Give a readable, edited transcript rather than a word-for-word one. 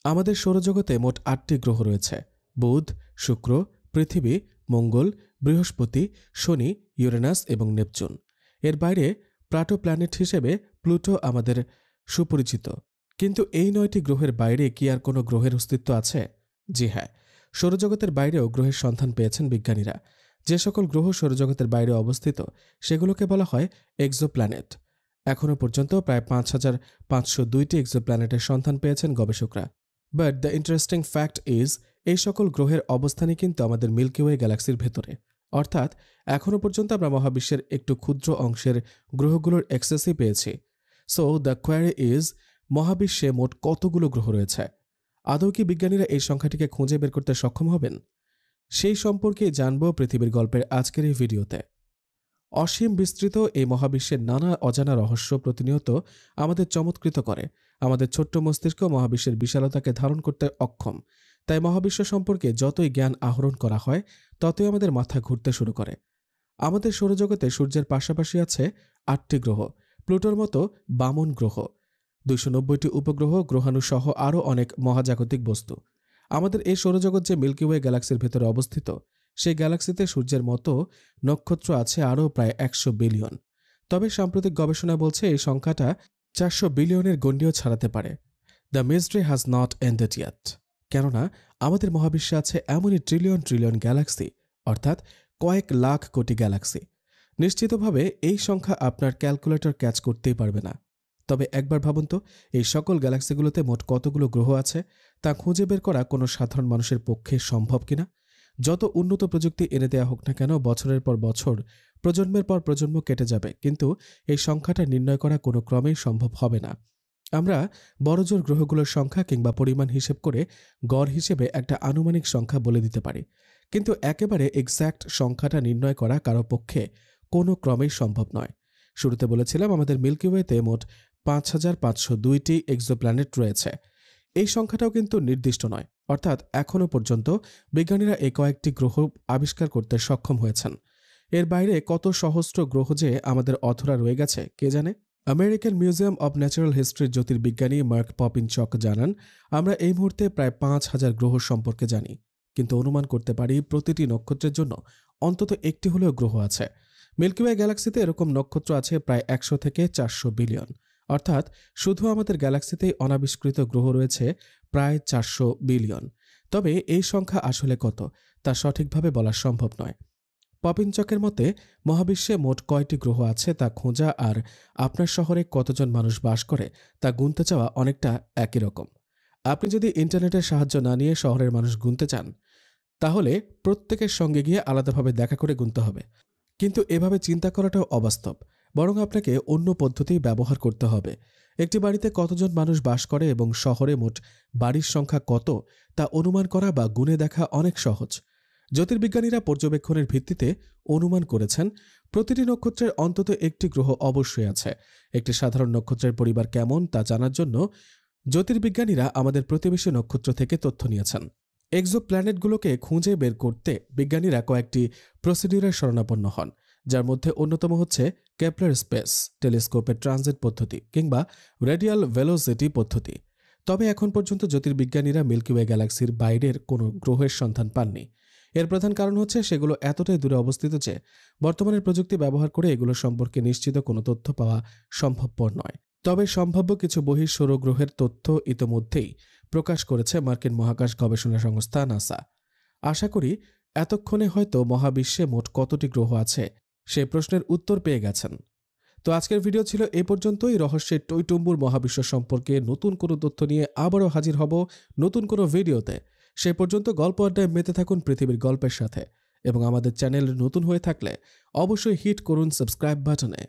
আমাদের সৌরজগতে মোট ৮টি গ্রহ রয়েছে: বুধ, শুক্র, পৃথিবী, মঙ্গল, বৃহস্পতি, শনি, ইউরেনাস এবং নেপচুন। এর বাইরে প্লাটো প্ল্যানেট হিসেবে প্লুটো আমাদের সুপরিচিত। কিন্তু এই ৯টি গ্রহের বাইরে কি আর কোনো গ্রহের অস্তিত্ব আছে? জি হ্যাঁ, সৌরজগতের বাইরেও গ্রহের সন্ধান পেয়েছেন বিজ্ঞানীরা। যে সকল গ্রহ সৌরজগতের বাইরে অবস্থিত সেগুলোকে বলা হয় এক্সোপ্ল্যানেট। এখনও পর্যন্ত প্রায় ৫,৫০২টি এক্সোপ্ল্যানেটের সন্ধান পেয়েছেন গবেষকরা। But the interesting fact is, এই সকল গ্রহের অবস্থানই কিন্তু আমাদের মিল্কি ওয়ে গ্যালাক্সির ভেতরে। অর্থাৎ এখনও পর্যন্ত আমরা মহাবিশ্বের একটু ক্ষুদ্র অংশের গ্রহগুলোর অ্যাক্সেসই পেয়েছি। সো দ্য কোয়ারি ইজ, মহাবিশ্বে মোট কতগুলো গ্রহ রয়েছে? আদৌ কি বিজ্ঞানীরা এই সংখ্যাটিকে খুঁজে বের করতে সক্ষম হবেন? সেই সম্পর্কে জানব পৃথিবীর গল্পের আজকের এই ভিডিওতে। অসীম বিস্তৃত এই মহাবিশ্বের নানা অজানা রহস্য প্রতিনিয়ত আমাদের চমৎকৃত করে। আমাদের ছোট্ট মস্তিষ্ক মহাবিশ্বের বিশালতাকে ধারণ করতে অক্ষম। তাই মহাবিশ্ব সম্পর্কে যতই জ্ঞান আহরণ করা হয়, ততই আমাদের মাথা ঘুরতে শুরু করে। আমাদের সৌরজগতে সূর্যের পাশাপাশি আছে ৮টি গ্রহ, প্লুটোর মতো বামন গ্রহ, ২৯০টি উপগ্রহ, গ্রহাণু সহ আরও অনেক মহাজাগতিক বস্তু। আমাদের এই সৌরজগৎ যে মিল্কি ওয়ে গ্যালাক্সির ভেতরে অবস্থিত, সেই গ্যালাক্সিতে সূর্যের মতো নক্ষত্র আছে আরও প্রায় ১০০ বিলিয়ন। তবে সাম্প্রতিক গবেষণা বলছে এই সংখ্যাটা ৪০০ বিলিয়নের গণ্ডিও ছাড়াতে পারে। The mystery has not ended yet. কেননা আমাদের মহাবিশ্বে আছে এমনই ট্রিলিয়ন ট্রিলিয়ন গ্যালাক্সি, অর্থাৎ কয়েক লাখ কোটি গ্যালাক্সি। নিশ্চিতভাবে এই সংখ্যা আপনার ক্যালকুলেটর ক্যাচ করতেই পারবে না। তবে একবার ভাবুন তো, এই সকল গ্যালাক্সিগুলোতে মোট কতগুলো গ্রহ আছে তা খুঁজে বের করা কোনো সাধারণ মানুষের পক্ষে সম্ভব কিনা? যত উন্নত প্রযুক্তি এনে দেওয়া হোক না কেন, বছরের পর বছর, প্রজন্মের পর প্রজন্ম কেটে যাবে, কিন্তু এই সংখ্যাটা নির্ণয় করা কোনো ক্রমেই সম্ভব হবে না। আমরা বড়জোর গ্রহগুলোর সংখ্যা কিংবা পরিমাণ হিসেব করে গড় হিসেবে একটা আনুমানিক সংখ্যা বলে দিতে পারি, কিন্তু একেবারে এক্স্যাক্ট সংখ্যাটা নির্ণয় করা কারো পক্ষে কোনো ক্রমেই সম্ভব নয়। শুরুতে বলেছিলাম আমাদের মিল্কি ওয়েতে মোট ৫,৫০২টি এক্সোপ্ল্যানেট রয়েছে। এই সংখ্যাটাও কিন্তু নির্দিষ্ট নয়, অর্থাৎ এখনও পর্যন্ত বিজ্ঞানীরা এই কয়েকটি গ্রহ আবিষ্কার করতে সক্ষম হয়েছেন। এর বাইরে কত সহস্র গ্রহ যে আমাদের অধরা রয়ে গেছে কে জানে। আমেরিকান মিউজিয়াম অব ন্যাচারাল হিস্ট্রির জ্যোতির্বিজ্ঞানী মার্ক পপিনচক জানান, আমরা এই মুহূর্তে প্রায় ৫,০০০ গ্রহ সম্পর্কে জানি, কিন্তু অনুমান করতে পারি প্রতিটি নক্ষত্রের জন্য অন্তত একটি হলেও গ্রহ আছে। মিল্কি ওয়ে গ্যালাক্সিতে এরকম নক্ষত্র আছে প্রায় ১০০ থেকে ৪০০ বিলিয়ন। অর্থাৎ শুধু আমাদের গ্যালাক্সিতেই অনাবিষ্কৃত গ্রহ রয়েছে প্রায় ৪০০ বিলিয়ন। তবে এই সংখ্যা আসলে কত তা সঠিকভাবে বলা সম্ভব নয়। পপিনচকের মতে মহাবিশ্বে মোট কয়টি গ্রহ আছে তা খোঁজা আর আপনার শহরে কতজন মানুষ বাস করে তা গুনতে চাওয়া অনেকটা একই রকম। আপনি যদি ইন্টারনেটের সাহায্য না নিয়ে শহরের মানুষ গুনতে চান, তাহলে প্রত্যেকের সঙ্গে গিয়ে আলাদাভাবে দেখা করে গুনতে হবে। কিন্তু এভাবে চিন্তা করাটাও অবাস্তব, বরং আপনাকে অন্য পদ্ধতি ব্যবহার করতে হবে। একটি বাড়িতে কতজন মানুষ বাস করে এবং শহরে মোট বাড়ির সংখ্যা কত তা অনুমান করা বা গুনে দেখা অনেক সহজ। জ্যোতির্বিজ্ঞানীরা পর্যবেক্ষণের ভিত্তিতে অনুমান করেছেন প্রতিটি নক্ষত্রের অন্তত একটি গ্রহ অবশ্যই আছে। একটি সাধারণ নক্ষত্রের পরিবার কেমন তা জানার জন্য জ্যোতির্বিজ্ঞানীরা আমাদের প্রতিবেশী নক্ষত্র থেকে তথ্য নিয়েছেন। এক্সোপ্ল্যানেটগুলোকে খুঁজে বের করতে বিজ্ঞানীরা কয়েকটি প্রসিডিউরের শরণাপন্ন হন, যার মধ্যে অন্যতম হচ্ছে কেপলার স্পেস টেলিস্কোপের ট্রানজিট পদ্ধতি কিংবা রেডিয়াল ভেলোসিটি পদ্ধতি। তবে এখন পর্যন্ত জ্যোতির্বিজ্ঞানীরা মিল্কি ওয়ে গ্যালাক্সির বাইরের কোনো গ্রহের সন্ধান পাননি। এর প্রধান কারণ হচ্ছে সেগুলো এতটাই দূরে অবস্থিত যে বর্তমানের প্রযুক্তি ব্যবহার করে এগুলো সম্পর্কে নিশ্চিত কোনো তথ্য পাওয়া সম্ভবপর নয়। তবে সম্ভাব্য কিছু বহিঃসৌর গ্রহের তথ্য ইতোমধ্যেই প্রকাশ করেছে মার্কিন মহাকাশ গবেষণা সংস্থা নাসা। আশা করি এতক্ষণে হয়তো মহাবিশ্বে মোট কতটি গ্রহ আছে সে প্রশ্নের উত্তর পেয়ে গেছেন। তো আজকের ভিডিও ছিল এ পর্যন্তই। রহস্যের টইটুম্বুর মহাবিশ্ব সম্পর্কে নতুন কোনো তথ্য নিয়ে আবারও হাজির হব নতুন কোনো ভিডিওতে। সে পর্যন্ত গল্প আড্ডায় মেতে থাকুন পৃথিবীর গল্পের সাথে, এবং আমাদের চ্যানেল নতুন হয়ে থাকলে অবশ্যই হিট করুন সাবস্ক্রাইব বাটনে।